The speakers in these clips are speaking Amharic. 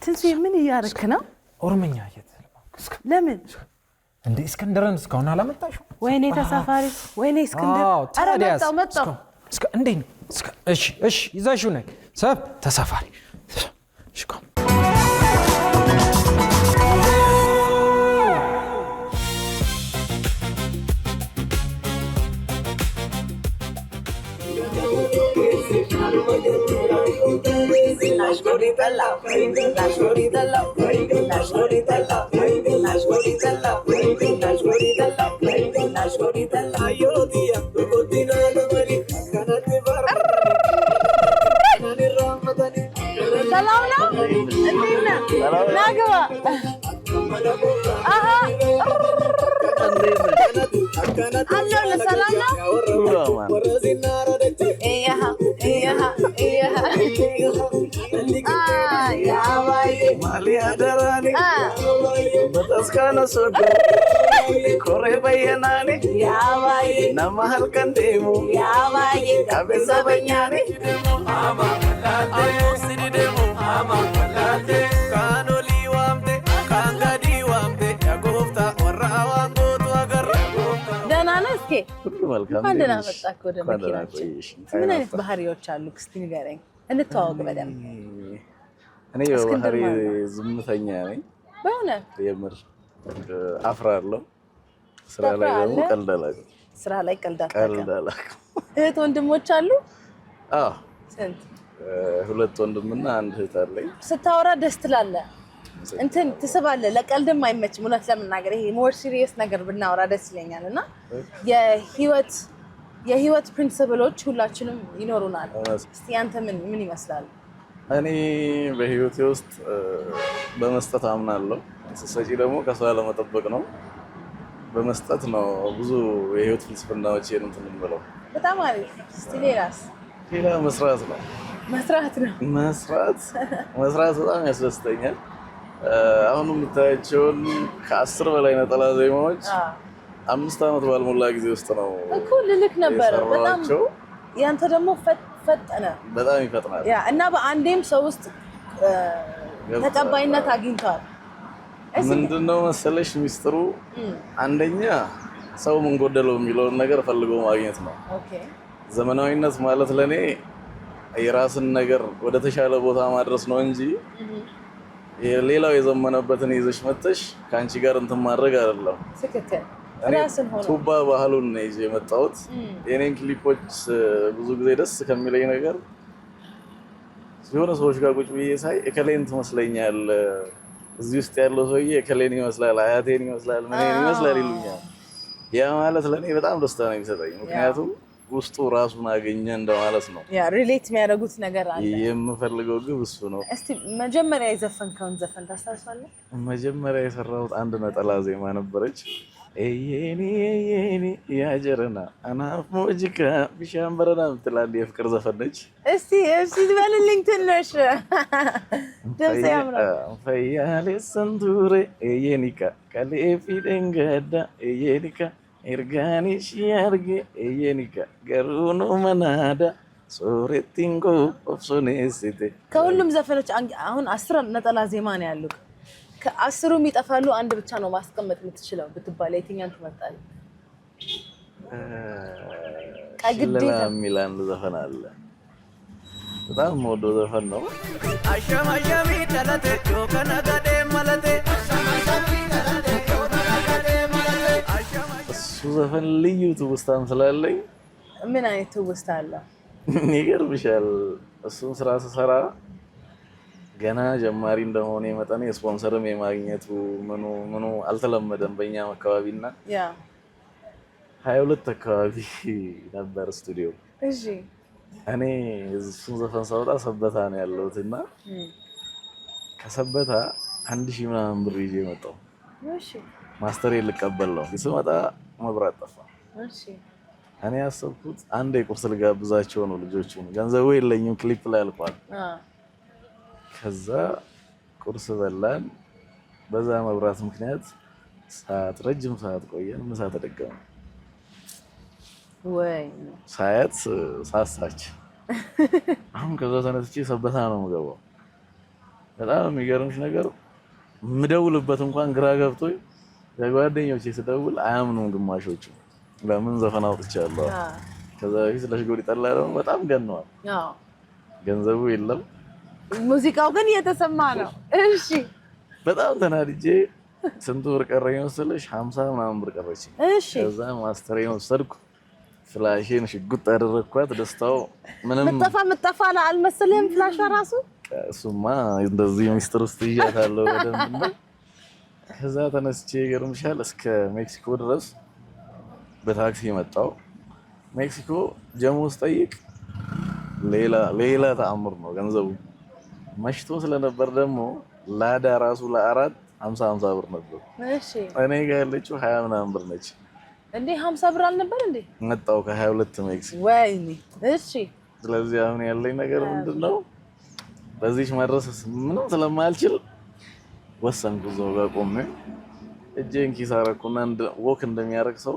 ትንሱዬ ምን እያደረክ ነው? ኦሮምኛ ለምን እንዴ እስክንድርን እስካሁን አላመጣሽው? ወይኔ ተሳፋሪ ወይኔ እስክንድር ኧረ መጣው እንዴ እሺ ይዛሽው ነይ ሰብ ተሳፋሪ እሺ ቆም ሰላም ነው እንዴት ነህ? ና ግባ አለሁ ሰላም ነው Malia darani, bataskana sodo, kore bayanani, nama halkan demo, kabeza banyani, ama sini demo, ama kanoli wamde, kangadi wamde, yagofta warawan gotu agar. ደህና ነህ? እስኪ አንድ ና መጣክ ወደ መኪናችን። ምን አይነት ባህሪዎች አሉክ? እስቲ ንገረኝ፣ እንተዋወቅ በደምብ። እኔ ባህሪ ዝምተኛ ነኝ። በእውነት የምር አፍራለሁ። ስራ ላይ ደግሞ ቀልዳለሁ። ስራ ላይ ቀልዳለሁ። እህት ወንድሞች አሉ? አዎ። ስንት? ሁለት ወንድምና አንድ እህት አለኝ። ስታወራ ደስ ትላለህ፣ እንትን ትስባለህ። ለቀልድም አይመችም። እውነት ለምናገር ይሄ ሞር ሲሪየስ ነገር ብናወራ ደስ ይለኛልና የህይወት ፕሪንሲፕሎች ሁላችንም ይኖሩናል። እስቲ አንተ ምን ይመስላል? እኔ በህይወቴ ውስጥ በመስጠት አምናለሁ። ስትሰጪ ደግሞ ከሰው ለመጠበቅ ነው። በመስጠት ነው ብዙ የህይወት ፍልስፍናዎች እንትን የምለው። በጣም አሪፍ። እስቲ ሌላ መስራት ነው። መስራት በጣም ያስደስተኛል። አሁን የምታያቸውን ከ10 በላይ ነጠላ ዜማዎች 5 ዓመት ባልሞላ ጊዜ ውስጥ ነው እኮ ልልክ ነበር። በጣም ያንተ ደግሞ ፈጠነ፣ በጣም ይፈጥናል። ያ እና በአንዴም ሰው ውስጥ ተቀባይነት አግኝቷል። ምንድነው መሰለሽ ሚስጥሩ? አንደኛ ሰው ምን ጎደለው የሚለውን ነገር ፈልጎ ማግኘት ነው። ኦኬ። ዘመናዊነት ማለት ለኔ የራስን ነገር ወደ ተሻለ ቦታ ማድረስ ነው እንጂ ሌላው የዘመነበትን ይዘሽ መጥተሽ ካንቺ ጋር እንትን ማድረግ አይደለም። ትክክል። ቱባ ባህሉን ነው ይዤ የመጣሁት። የኔን ክሊፖች ብዙ ጊዜ ደስ ከሚለኝ ነገር የሆነ ሰዎች ጋር ቁጭ ብዬ ሳይ እከሌን ትመስለኛል፣ እዚህ ውስጥ ያለው ሰውዬ እከሌን ይመስላል፣ አያቴን ይመስላል፣ ምንን ይመስላል ይሉኛል። ያ ማለት ለኔ በጣም ደስታ ነው የሚሰጠኝ። ምክንያቱም ውስጡ ራሱን አገኘ እንደማለት ነው። ያ ሪሌት የሚያደርጉት ነገር አለ። የምፈልገው ግብ እሱ ነው። እስቲ መጀመሪያ የዘፈንከውን ዘፈን ታስታውሳለህ? መጀመሪያ የሰራሁት አንድ ነጠላ ዜማ ነበረች። ኤየኒ ያጀረና አናፍ ሞጂካ ቢሻምበረና ምትላል የፍቅር ዘፈን ነች። እስቲ በልልኝ ትንሽ ደስ ያምራል። ፈያሌ ሰንቱሬ ኤየኒካ ከሌፊ ደንገዳ ኤየኒካ ኤርጋኒ ሺያርጌ ኤየኒካ ገሩኑ መናዳ ሶሬቲንጎ ኦፕሶኔሲቴ። ከሁሉም ዘፈኖች አሁን 10 ነጠላ ዜማ ነው ያሉት። ከ10ም ይጠፋሉ፣ አንድ ብቻ ነው ማስቀመጥ የምትችለው ብትባል የትኛውን ትመርጣለህ? ቀግዴታ ሚላን ዘፈን አለ፣ በጣም የምወደው ዘፈን ነው። አሸማሸሚ ተለቴ ጆከነገዴ መለቴ እሱ ዘፈን ልዩ ትውስታም ስላለኝ። ምን አይነት ትውስታ አለ? ይገርምሻል፣ እሱን ስራ ስሰራ ገና ጀማሪ እንደሆነ መጠን የስፖንሰርም የማግኘቱ ምኑ አልተለመደም በእኛ አካባቢና 22 አካባቢ ነበር ስቱዲዮ። እሺ እኔ እሱን ዘፈን ሳወጣ ሰበታ ነው ያለሁትና ከሰበታ 1000 ምናምን ብር ይዤ መጣሁ። እሺ ማስተር ልቀበል ነው። ስመጣ መብራት ጠፋ። እሺ እኔ ያሰብኩት አንድ የቁርስ ልጋብዛቸው ነው ልጆቹን፣ ገንዘቡ የለኝም፣ ክሊፕ ላይ አልቋል። ከዛ ቁርስ በላን። በዛ መብራት ምክንያት ረጅም ሰዓት ቆየን። ምሳ ተደገመ። ወይ ሳያት ሳሳች። አሁን ከዛ ተነስቼ ሰበታ ነው የምገባው። በጣም የሚገርምሽ ነገር ምደውልበት እንኳን ግራ ገብቶኝ ለጓደኞቼ ስደውል አያምኑም ግማሾቹ። ለምን ዘፈን አውጥቻለሁ። ከዛ በፊት ለሽጎሪ ጠላ ደግሞ በጣም ገነዋል። ገንዘቡ የለም፣ ሙዚቃው ግን እየተሰማ ነው። እሺ በጣም ተናድጄ ስንት ብር ቀረኝ መሰለሽ? 50 ምናምን ብር ቀረች። እሺ ከዛ ማስተሬን ወሰድኩ፣ ፍላሽን ሽጉጥ አደረኳት። ደስታው ምንም ምጠፋ አልመሰለህም? ፍላሿ ራሱ እሱማ እንደዚህ ሚስጥር ውስጥ ይያታለሁ በደንብ። ከዛ ተነስቼ ይገርምሻል እስከ ሜክሲኮ ድረስ በታክሲ መጣው። ሜክሲኮ ጀሞ ስጠይቅ ሌላ ተአምር ነው ገንዘቡ። መሽቶ ስለነበር ደግሞ ላዳ ራሱ ለአራት 50 ብር ነበር። እሺ እኔ ጋር ያለችው 20 ምናምን ብር ነች። እንዴ 50 ብር አልነበር እንዴ? መጣው ከ22 ሜክሲኮ። ወይኔ እሺ። ስለዚህ አሁን ያለኝ ነገር ምንድነው? በዚህ መድረስ ምንም ስለማልችል ወሰንኩ። እዛው ጋር ቆሜ እጄን ኪስ አደረኩና ወክ እንደሚያደርግ ሰው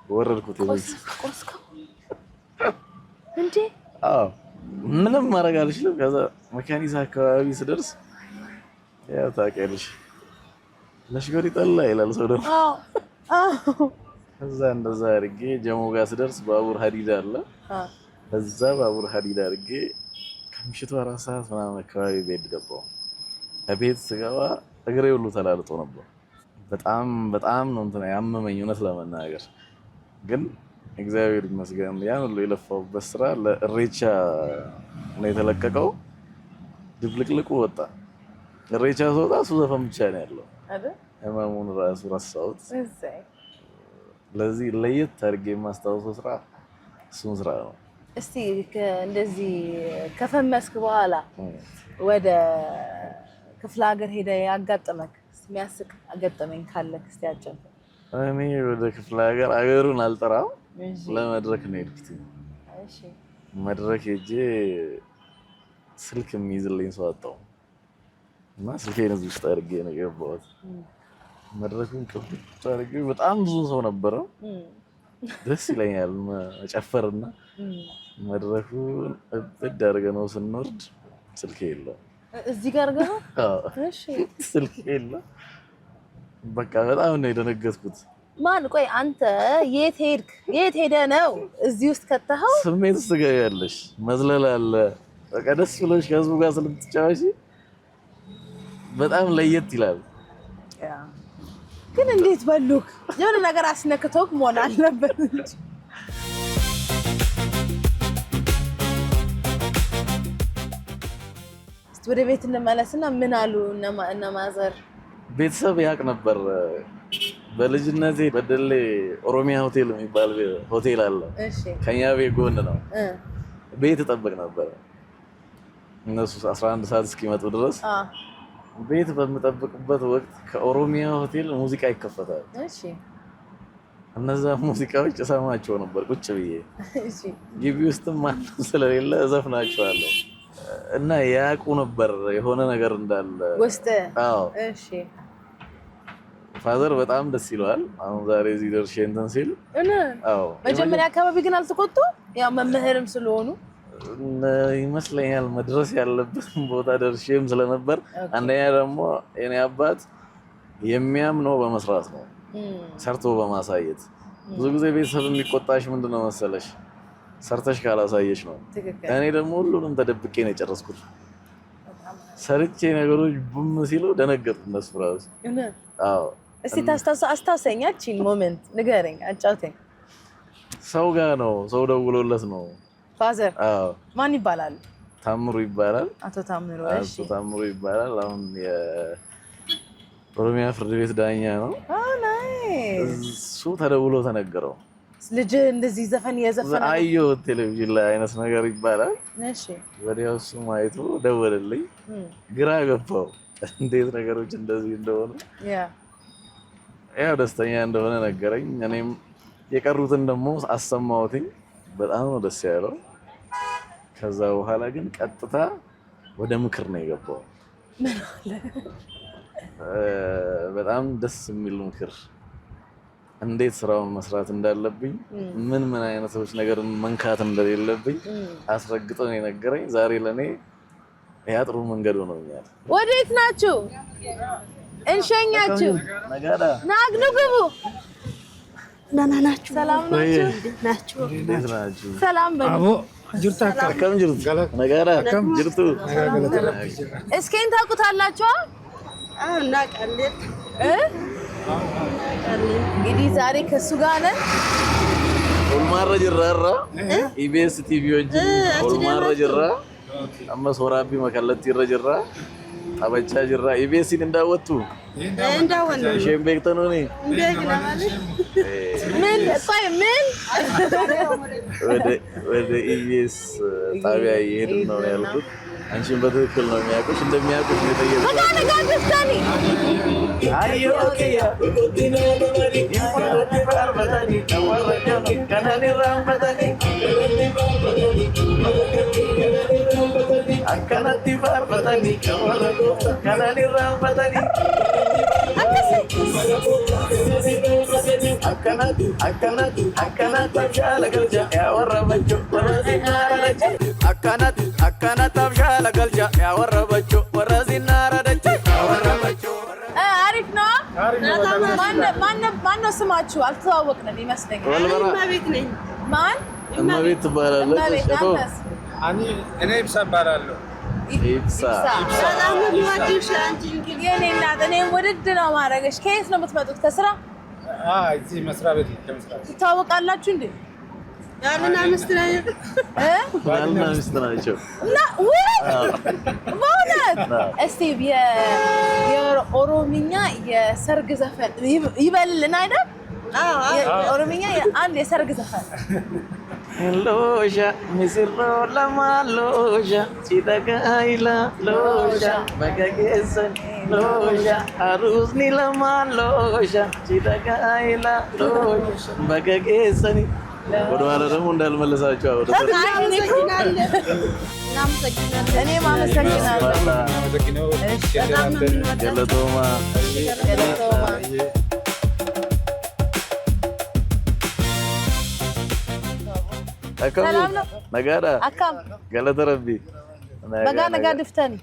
ወረድኩት። ቆስከው እንዴ? አዎ ምንም ማድረግ አልችልም። ከዛ መካኒሳ አካባቢ ስደርስ ያው ታውቂያለሽ ለሽጎሪ ጠላ ይላል ሰው ደግሞ። አዎ ከዛ እንደዛ አድርጌ ጀሞ ጋር ስደርስ ባቡር ሀዲድ አለ። ከዛ ባቡር ሀዲድ አድርጌ ከምሽቱ 4 ሰዓት ምናምን አካባቢ ቤት ገባሁ። ቤት ስገባ እግሬ ሁሉ ተላልጦ ነበር። በጣም ነው እንትን ያመመኝ እውነት ለመናገር ግን እግዚአብሔር ይመስገን ያን ሁሉ የለፋውበት ስራ ለእሬቻ ነው የተለቀቀው። ድብልቅልቁ ወጣ። እሬቻ ስወጣ እሱ ዘፈን ብቻ ነው ያለው አይደል? ህመሙን ራሱ ረሳሁት። ለዚህ ለየት አድርጌ የማስታውሰው ስራ እሱን ስራ ነው። እስቲ እንደዚህ ከፈመስክ በኋላ ወደ ክፍለ ሀገር ሄደ ያጋጠመክ የሚያስቅ አጋጠመኝ ካለክ እስቲ አጫውተኝ። እኔ ወደ ክፍለ ሀገር አገሩን አልጠራም፣ ለመድረክ ነው የሄድኩት። እሺ መድረክ ሄጄ ስልክ የሚይዝልኝ ሰው አጣሁ እና ስልኬን እዚህ ውስጥ አድርጌ ነው የገባሁት። መድረኩን ከፍቼ አድርጌ በጣም ብዙ ሰው ነበረ። ደስ ይለኛል መጨፈርና መድረኩን እብድ አድርገነው ስንወርድ ስልኬ የለም። እዚህ ጋር ገና እሺ ስልኬ የለም። በቃ በጣም ነው የደነገጥኩት። ማን ቆይ አንተ የት ሄድክ? የት ሄደ ነው እዚህ ውስጥ ከተኸው? ስሜት ውስጥ ትገቢያለሽ። መዝለል አለ። በቃ ደስ ብሎሽ ከህዝቡ ጋር ስለምትጫወቺ በጣም ለየት ይላል። ግን እንዴት በሉክ? የሆነ ነገር አስነክቶክ መሆን አለበት እንጂ። ወደ ቤት እንመለስና ምን አሉ እነ ማዘር? ቤተሰብ ያውቅ ነበር። በልጅነቴ በደሌ ኦሮሚያ ሆቴል የሚባል ሆቴል አለ። እሺ ከኛ ቤት ጎን ነው። ቤት እጠብቅ ነበር እነሱ 11 ሰዓት እስኪመጡ ድረስ። ቤት በምጠብቅበት ወቅት ከኦሮሚያ ሆቴል ሙዚቃ ይከፈታል። እሺ እነዛ ሙዚቃዎች እሰማቸው ነበር ቁጭ ብዬ። እሺ ግቢ ውስጥም ማንም ስለሌለ እዘፍናቸዋለሁ እና ያውቁ ነበር የሆነ ነገር እንዳለ ውስጥ። አዎ እሺ ፋዘር በጣም ደስ ይለዋል። አሁን ዛሬ እዚህ ደርሼ እንትን ሲል አዎ። መጀመሪያ አካባቢ ግን አልተቆጡ? ያው መምህርም ስለሆኑ ይመስለኛል መድረስ ያለበትን ቦታ ደርሼም ስለነበር። አንደኛ ደግሞ የኔ አባት የሚያምነው በመስራት ነው፣ ሰርቶ በማሳየት። ብዙ ጊዜ ቤተሰብ የሚቆጣሽ ምንድነው መሰለሽ? ሰርተሽ ካላሳየሽ ነው። እኔ ደግሞ ሁሉንም ተደብቄ ነው የጨረስኩት። ሰርቼ ነገሮች ቡም ሲሉ ደነገጡ እነሱ ራሱ። አዎ እስቲ አስታውሰኝ፣ ያቺን ሞመንት ንገረኝ፣ አጫውተኝ። ሰው ጋር ነው፣ ሰው ደውሎለት ነው። ፋዘር? አዎ። ማን ይባላል? ታምሩ ይባላል። አቶ ታምሩ። እሺ አቶ ታምሩ ይባላል። አሁን የኦሮሚያ ፍርድ ቤት ዳኛ ነው። ናይስ። እሱ ተደውሎ ተነገረው። ልጅ እንደዚህ ዘፈን የዘፈነ አየሁ ቴሌቪዥን ላይ አይነት ነገር ይባላል። እሺ ወዲያው እሱ ማየቱ ደወለልኝ። ግራ ገባው እንዴት ነገሮች እንደዚህ እንደሆኑ። ያው ደስተኛ እንደሆነ ነገረኝ። እኔም የቀሩትን ደግሞ አሰማሁትኝ። በጣም ነው ደስ ያለው። ከዛ በኋላ ግን ቀጥታ ወደ ምክር ነው የገባው። በጣም ደስ የሚል ምክር፣ እንዴት ስራውን መስራት እንዳለብኝ፣ ምን አይነቶች ነገርን መንካት እንደሌለብኝ አስረግጦ ነው የነገረኝ። ዛሬ ለኔ ያጥሩ መንገድ ሆኖኛል። ወዴት ናችሁ? እንሸኛችሁ። ነጋዳ ናግኑ ግቡ። ደህና ናችሁ? ሰላም ናችሁ? እንዴት ናችሁ? ሰላም በሉ። አቦ ጅርታ ከም ጅርቱ ነጋዳ ከም ጅርቱ እስኬን ታውቁታላችሁ? እናውቃለን። እንግዲህ ዛሬ ከሱ ጋር ነን። ኦልማረ ጅራራ ኢቢኤስ ቲቪ ወጂ ኦልማረ ጅራ አመስ ወራቢ መከለቲ ረጅራ አበቻ ጅራ ኢቢኤስን እንዳወጡ ሸምቤክተኑ ነኝ ምን ቆይ ምን ወደ ኢቢኤስ ጣቢያ እየሄድን ነው ያልኩት። አንቺን በትክክል ነው የሚያውቁሽ እንደሚያውቁሽ ነው የጠየቁት። ነጋ ደስታኒ አዮ ኦኬያ አካናቲ ባርበታኒ ከናኒ ራምበታኒ አካናት ሻለገልጃ ያወረበቹ ወረዚናረደች አካናት ሻለገልጃ ያወረበቹ ወረዚናረደች ያወረበቹ አሪፍ ነው። ማነው ስማችሁ? አልተዋወቅንም ይመስለኛል። እመቤት ነኝ። ማን? እመቤት ትባላለች። እኔ ኢብሳ እባላለሁ። ኢብሳ ሰላም ወዲሽ አንቺ የኔ እናት እኔም ውድድ ነው ማድረግሽ። ከየት ነው የምትመጡት? ከስራ? እዚህ መስሪያ ቤት ከመስሪያ ቤት ትታወቃላችሁ እንዴ? ያልና ሚስት ነኝ ባልና ሚስት ናቸው። በእውነት እስቲ የኦሮምኛ የሰርግ ዘፈን ይበልልን አይደል? የኦሮምኛ አንድ የሰርግ ዘፈን ሎሻ ሚስሮ ለማሎሻ ሲተጋይላ ሎሻ በገጌሰን ሎሻ አሩስኒ ለማሎሻ ሲተጋይላ ሎሻ በገጌሰን ወደኋላ ደግሞ እንዳልመለሳቸው አወደ እኔም አመሰግናለሁ። ገለቶማ ሰላም ነው። ነጋዳ አካም ገለተ ረቢ በጋ ነጋ ድፍተኒ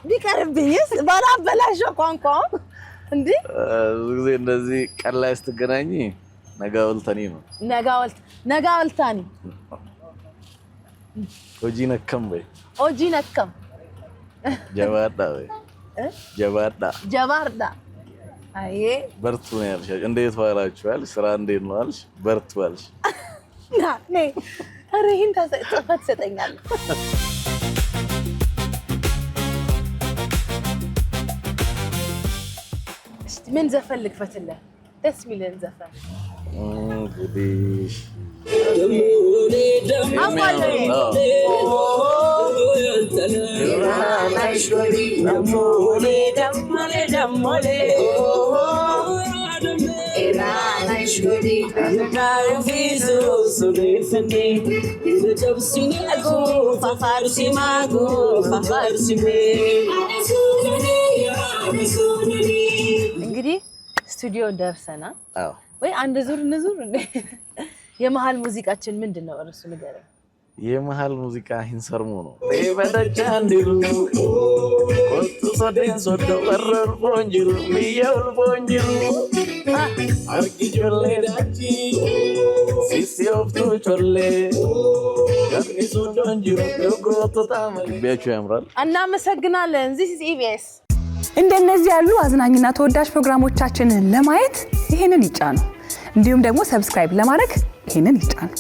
ቢቀርብኝስ ባላበላሸው ቋንቋ እንዴ ብዙ ጊዜ እንደዚህ ቀን ላይ ስትገናኝ ነጋ ወልተኒ ነው። ነጋ ወልታኒ ሆጂ ነከም በይ ሆጂ ነከም ጀባዳ በይ ጀባዳ አይ በርቱ ነው ያልሽ። እንዴት ዋላችሁ አልሽ? ስራ እንዴት ነው አልሽ? በርቱ አልሽ። ነይ ኧረ ይሄን ጽፈት ትሰጠኛለህ። እስቲ ምን ዘፈን ልክፈትልህ? ደስ የሚልን ዘፈን እንግዲህ እንግዲህ ስቱዲዮ ደርሰናል። ወይ አንድ ዙር እንዙር እንዴ? የመሃል ሙዚቃችን ምንድነው? እርሱ ንገረኝ። የመሃል ሙዚቃ ሂንሰርሙ ነው። በደጃ እንዲሉ ቆጡ ሶዴን ሶዶ ወረር ቦንጅሩ ሚየውል ቦንጅሩ አርጊጆሌ ዳቺ ሲሲዮፍቱ ቾሌ ከሚሱ ዶንጅሩ የጎቶ ታመል ቢያቹ ያምራል። እናመሰግናለን። ዚስ ኢዝ ኢቢኤስ። እንደነዚህ ያሉ አዝናኝና ተወዳጅ ፕሮግራሞቻችንን ለማየት ይሄንን ይጫኑ። እንዲሁም ደግሞ ሰብስክራይብ ለማድረግ ይሄንን ይጫኑ።